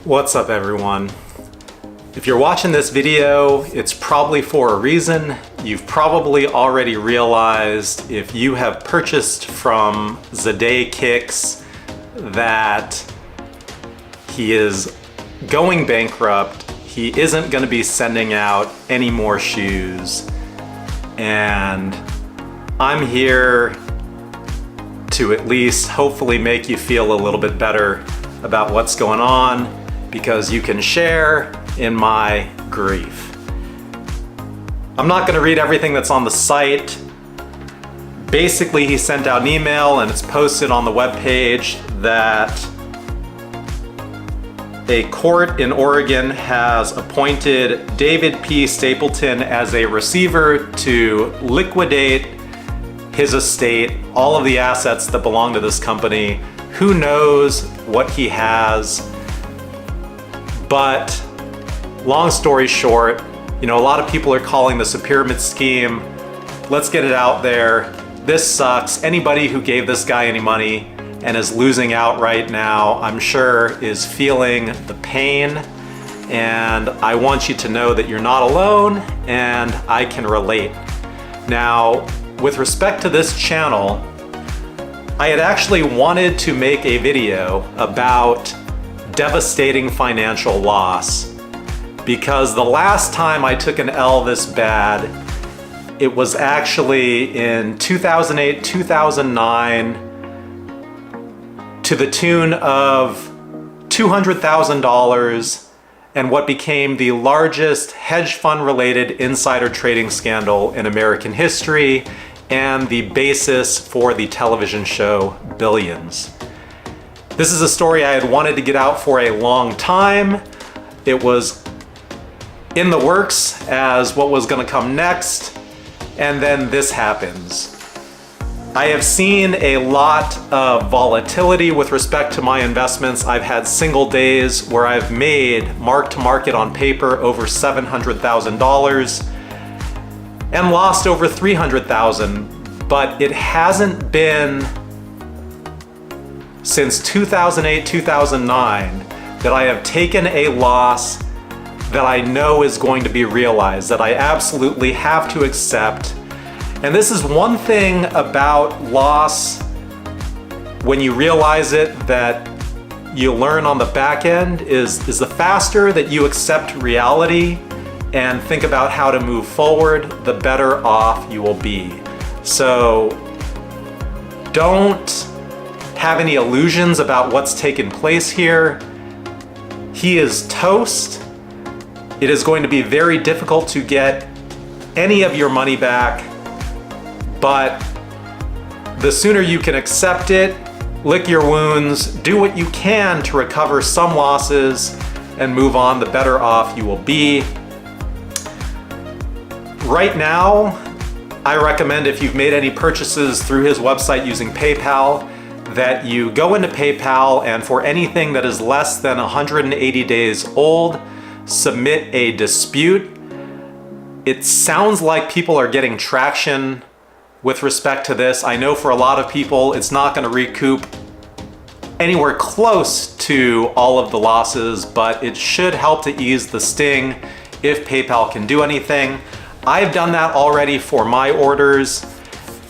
What's up, everyone? If you're watching this video, it's probably for a reason. You've probably already realized if you have purchased from ZadehKicks that he is going bankrupt. He isn't going to be sending out any more shoes. And I'm here to at least hopefully make you feel a little bit better about what's going on, because you can share in my grief. I'm not going to read everything that's on the site. Basically, he sent out an email and it's posted on the webpage that a court in Oregon has appointed David P. Stapleton as a receiver to liquidate his estate, all of the assets that belong to this company. Who knows what he has? But long story short, a lot of people are calling this a pyramid scheme. Let's get it out there. This sucks. Anybody who gave this guy any money and is losing out right now, I'm sure is feeling the pain. And I want you to know that you're not alone and I can relate. Now, with respect to this channel, I had actually wanted to make a video about devastating financial loss, because the last time I took an L this bad, it was actually in 2008, 2009, to the tune of $200,000, and what became the largest hedge fund related insider trading scandal in American history, and the basis for the television show Billions. This is a story I had wanted to get out for a long time. It was in the works as what was going to come next, and then this happens. I have seen a lot of volatility with respect to my investments. I've had single days where I've made mark to market on paper over $700,000 and lost over $300,000, but it hasn't been since 2008, 2009 that I have taken a loss that I know is going to be realized, that I absolutely have to accept. And this is one thing about loss, when you realize it, that you learn on the back end, is the faster that you accept reality and think about how to move forward, the better off you will be. So don't have any illusions about what's taken place here. He is toast. It is going to be very difficult to get any of your money back, but the sooner you can accept it, lick your wounds, do what you can to recover some losses and move on, the better off you will be. Right now, I recommend, if you've made any purchases through his website using PayPal, that you go into PayPal and for anything that is less than 180 days old, submit a dispute. It sounds like people are getting traction with respect to this. I know for a lot of people, it's not going to recoup anywhere close to all of the losses, but it should help to ease the sting if PayPal can do anything. I've done that already for my orders,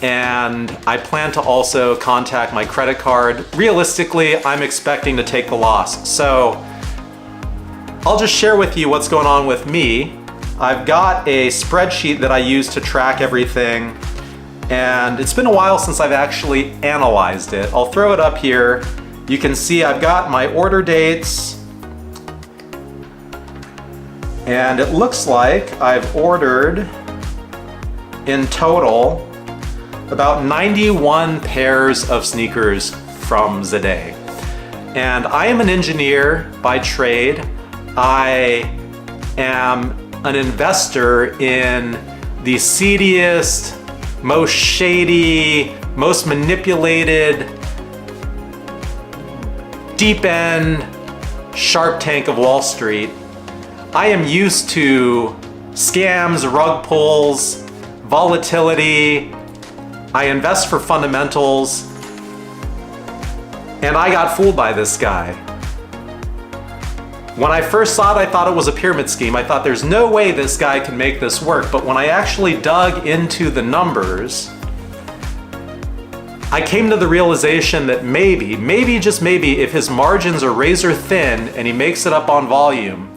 and I plan to also contact my credit card. Realistically, I'm expecting to take the loss. So I'll just share with you what's going on with me. I've got a spreadsheet that I use to track everything, and it's been a while since I've actually analyzed it. I'll throw it up here. You can see I've got my order dates, and it looks like I've ordered in total about 91 pairs of sneakers from Zadeh. And I am an engineer by trade. I am an investor in the seediest, most shady, most manipulated, deep end Shark Tank of Wall Street. I am used to scams, rug pulls, volatility. I invest for fundamentals, and I got fooled by this guy. When I first saw it, I thought it was a pyramid scheme. I thought there's no way this guy can make this work. But when I actually dug into the numbers, I came to the realization that maybe, just maybe, if his margins are razor thin and he makes it up on volume,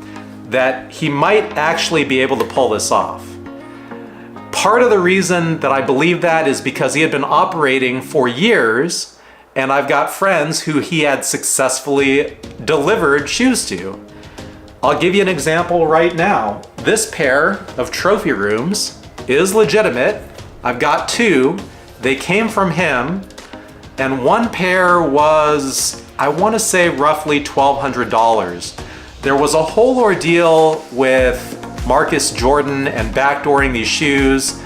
that he might actually be able to pull this off. Part of the reason that I believe that is because he had been operating for years, and I've got friends who he had successfully delivered shoes to. I'll give you an example right now. This pair of trophy rooms is legitimate. I've got two. They came from him, and one pair was, I want to say, roughly $1,200. There was a whole ordeal with Marcus Jordan and backdooring these shoes,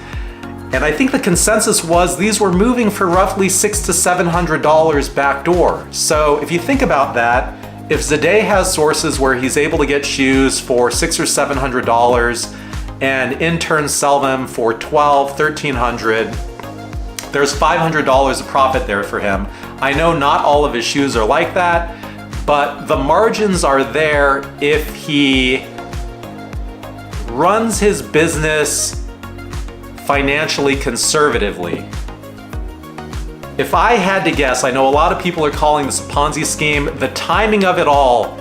and I think the consensus was these were moving for roughly $600 to $700 backdoor. So if you think about that, if Zadeh has sources where he's able to get shoes for $600 or $700 and in turn sell them for $1,200, $1,300, there's $500 of profit there for him. I know not all of his shoes are like that, but the margins are there if he runs his business financially conservatively. If I had to guess, I know a lot of people are calling this a Ponzi scheme. The timing of it all,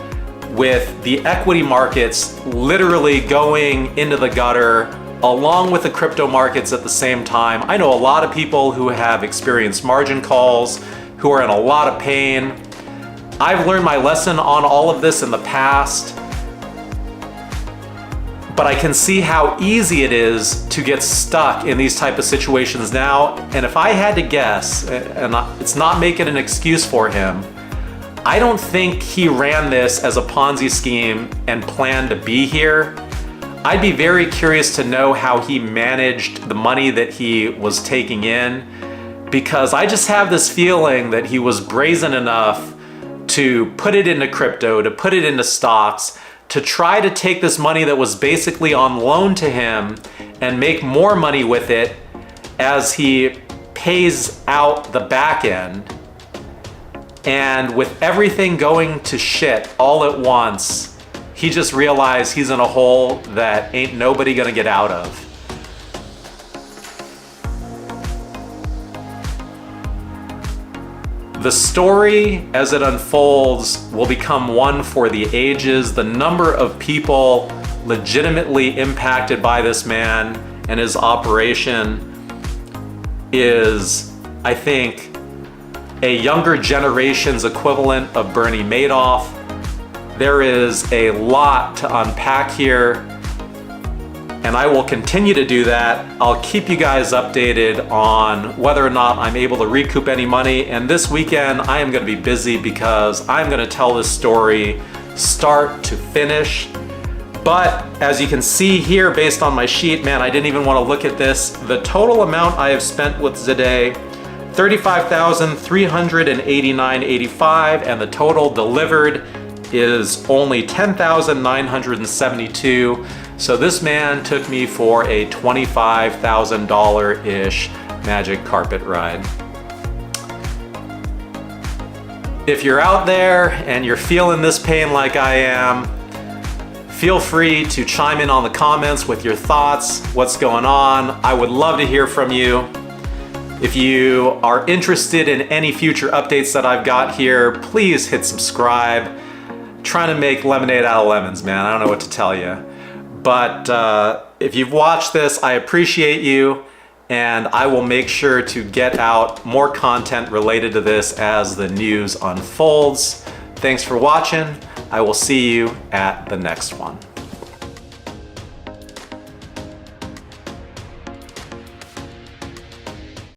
with the equity markets literally going into the gutter along with the crypto markets at the same time. I know a lot of people who have experienced margin calls, who are in a lot of pain. I've learned my lesson on all of this in the past, but I can see how easy it is to get stuck in these type of situations now. And if I had to guess, and it's not making an excuse for him, I don't think he ran this as a Ponzi scheme and planned to be here. I'd be very curious to know how he managed the money that he was taking in, because I just have this feeling that he was brazen enough to put it into crypto, to put it into stocks, to try to take this money that was basically on loan to him and make more money with it as he pays out the back end. And with everything going to shit all at once, he just realized he's in a hole that ain't nobody gonna get out of. The story as it unfolds will become one for the ages. The number of people legitimately impacted by this man and his operation is, I think, a younger generation's equivalent of Bernie Madoff. There is a lot to unpack here, and I will continue to do that. I'll keep you guys updated on whether or not I'm able to recoup any money. And this weekend, I am gonna be busy because I'm gonna tell this story start to finish. But as you can see here, based on my sheet, man, I didn't even wanna look at this. The total amount I have spent with Zadeh, $35,389.85, and the total delivered is only $10,972. So this man took me for a $25,000-ish magic carpet ride. If you're out there and you're feeling this pain like I am, feel free to chime in on the comments with your thoughts, what's going on. I would love to hear from you. If you are interested in any future updates that I've got here, please hit subscribe. Trying to make lemonade out of lemons, man. I don't know what to tell you. But if you've watched this, I appreciate you, and I will make sure to get out more content related to this as the news unfolds. Thanks for watching. I will see you at the next one.